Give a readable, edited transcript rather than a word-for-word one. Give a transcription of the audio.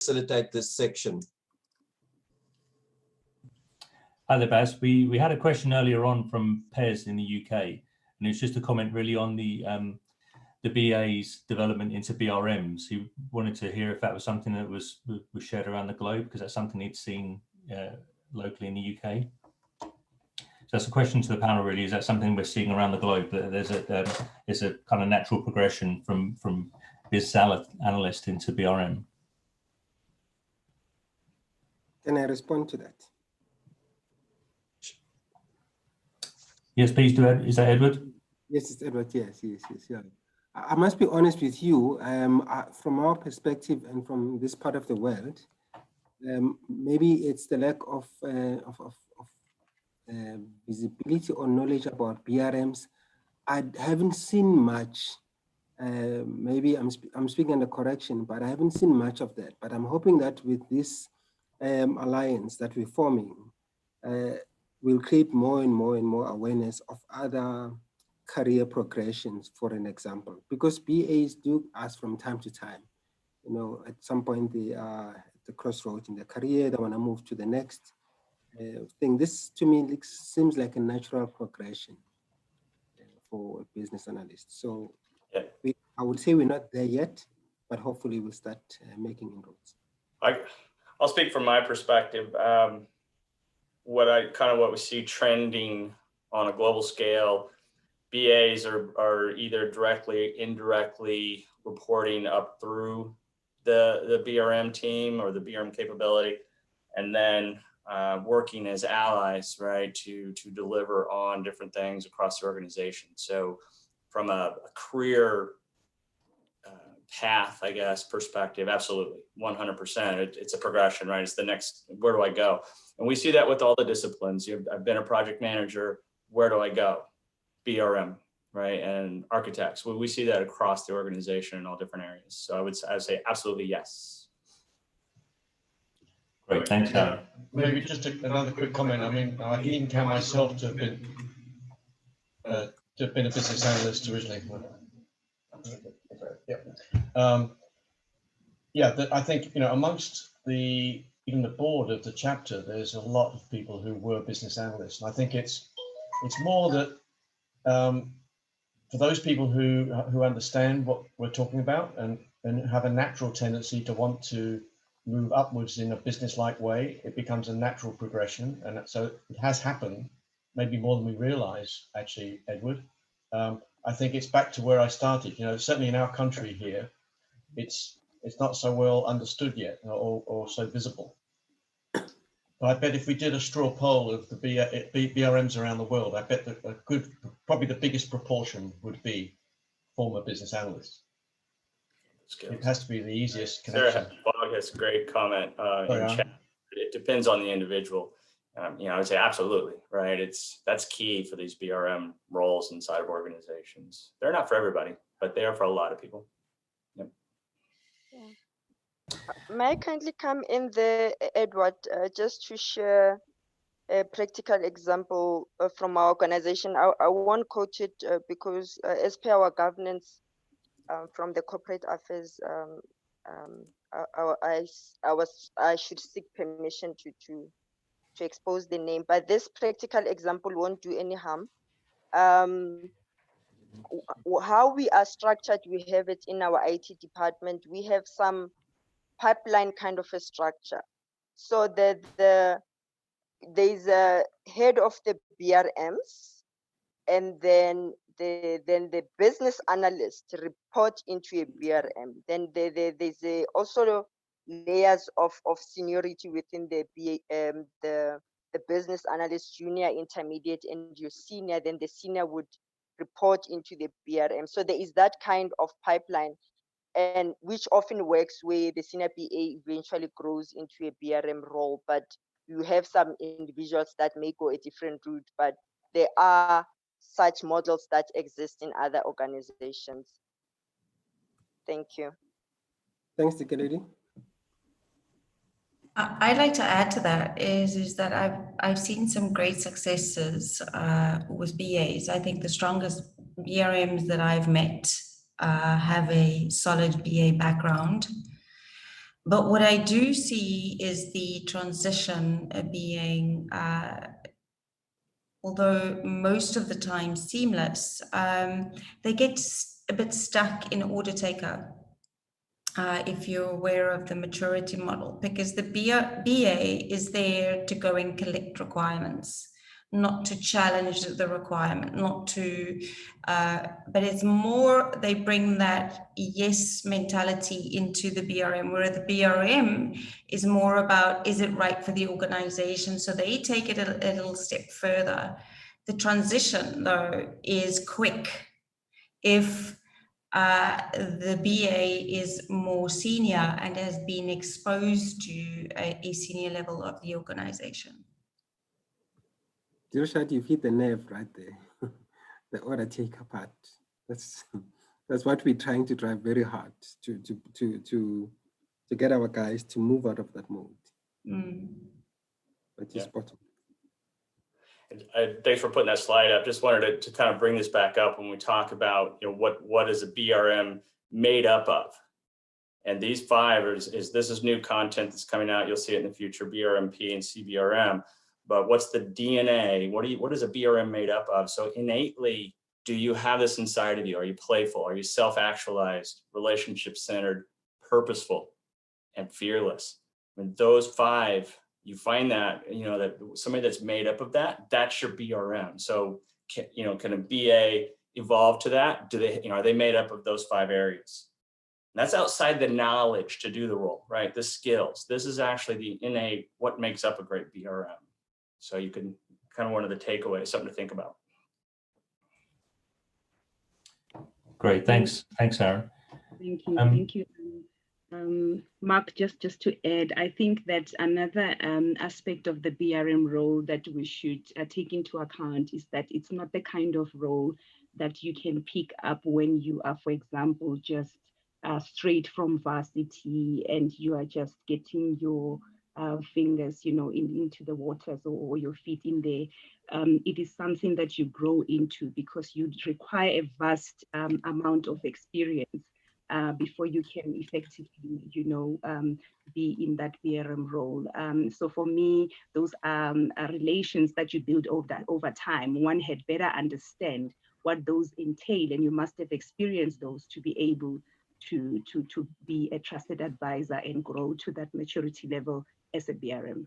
facilitate this section. Hi there, Baz. We had a question earlier on from Pez in the UK, and it's just a comment really on the BA's development into BRMs. He wanted to hear if that was something that was shared around the globe, because that's something he'd seen locally in the UK. So that's a question to the panel, really. Is that something we're seeing around the globe? That there's a kind of natural progression from business analyst into BRM? Can I respond to that? Yes, please do. Is that Edward? Yes, it's Edward. Yes. Yeah. I must be honest with you. From our perspective and from this part of the world, maybe it's the lack of visibility or knowledge about BRMs. I haven't seen much. Maybe I'm speaking under correction, but I haven't seen much of that. But I'm hoping that with this alliance that we're forming, we'll create more and more awareness of other career progressions, for an example, because BAs do ask from time to time, you know, at some point they are at the crossroads in their career, they want to move to the next thing. This to me seems like a natural progression for a business analyst. So yeah. I would say we're not there yet, but hopefully we'll start making inroads. I'll speak from my perspective. What we see trending on a global scale, BAs are either directly, indirectly reporting up through the BRM team or the BRM capability, and then working as allies, right, to deliver on different things across the organization. So from a career path, I guess, perspective, absolutely, 100%. It's a progression, right? It's the next, where do I go? And we see that with all the disciplines. I've been a project manager, where do I go? BRM, right? And architects. We see that across the organization in all different areas. So I would say absolutely yes. Great, thanks, Harry. Maybe just another quick comment. I mean, I can count myself to have been a business analyst originally. I think, you know, amongst even the board of the chapter, there's a lot of people who were business analysts, and I think it's more that for those people who understand what we're talking about and have a natural tendency to want to move upwards in a business-like way, it becomes a natural progression, and so it has happened, maybe more than we realize, actually, Edward. I think it's back to where I started. You know, certainly in our country here, it's not so well understood yet or so visible. But I bet if we did a straw poll of the BRMs around the world, I bet that probably the biggest proportion would be former business analysts. It has to be the easiest connection. Sarah Bog has a great comment in chat. It depends on the individual. You know, I would say absolutely, right? That's key for these BRM roles inside of organizations. They're not for everybody, but they are for a lot of people. Yep. Yeah. May I kindly come in there, Edward, just to share a practical example from our organization. I won't quote it because as per our governance from the corporate affairs, I should seek permission to expose the name, but this practical example won't do any harm. How we are structured, we have it in our IT department. We have some pipeline kind of a structure. So that there's a head of the BRMs, and then the business analyst report into a BRM. Then there's also layers of seniority within the business analyst, junior, intermediate, and your senior. Then the senior would report into the BRM. So there is that kind of pipeline, and which often works where the senior BA eventually grows into a BRM role. But you have some individuals that may go a different route, but there are such models that exist in other organizations. Thank you. Thanks, Dikeledi. I'd like to add to that is that I've seen some great successes with BAs. I think the strongest BRMs that I've met have a solid BA background. But what I do see is the transition being, although most of the time seamless, they get a bit stuck in order taker. If you're aware of the maturity model, because the BA is there to go and collect requirements, not to challenge the requirement, not to, but it's more, they bring that yes mentality into the BRM, where the BRM is more about, is it right for the organization? So they take it a little step further. The transition though is quick. If the BA is more senior and has been exposed to a senior level of the organization. Dilshad, you've hit the nerve right there. The order taker part. That's what we're trying to drive very hard to get our guys to move out of that mode. But it's spot on. Thanks for putting that slide up. Just wanted to kind of bring this back up when we talk about, you know, what is a BRM made up of? And these five this is new content that's coming out. You'll see it in the future, BRMP and CBRM. But what's the DNA? What is a BRM made up of? So innately, do you have this inside of you? Are you playful? Are you self-actualized, relationship-centered, purposeful, and fearless? I mean, those five, you find that, you know, that somebody that's made up of that, that's your BRM. So, can a BA evolve to that? Do they, are they made up of those five areas? And that's outside the knowledge to do the role, right? The skills. This is actually the innate, what makes up a great BRM. So you can kind of one of the takeaways, something to think about. Great, thanks, Aaron. Thank you, thank you. Mark, just to add, I think that another aspect of the BRM role that we should take into account is that it's not the kind of role that you can pick up when you are, for example, just straight from varsity and you are just getting your fingers, into the waters or your feet in there. It is something that you grow into because you require a vast amount of experience before you can effectively, be in that BRM role. So for me, those are relations that you build over time. One had better understand what those entail, and you must have experienced those to be able to be a trusted advisor and grow to that maturity level as a BRM.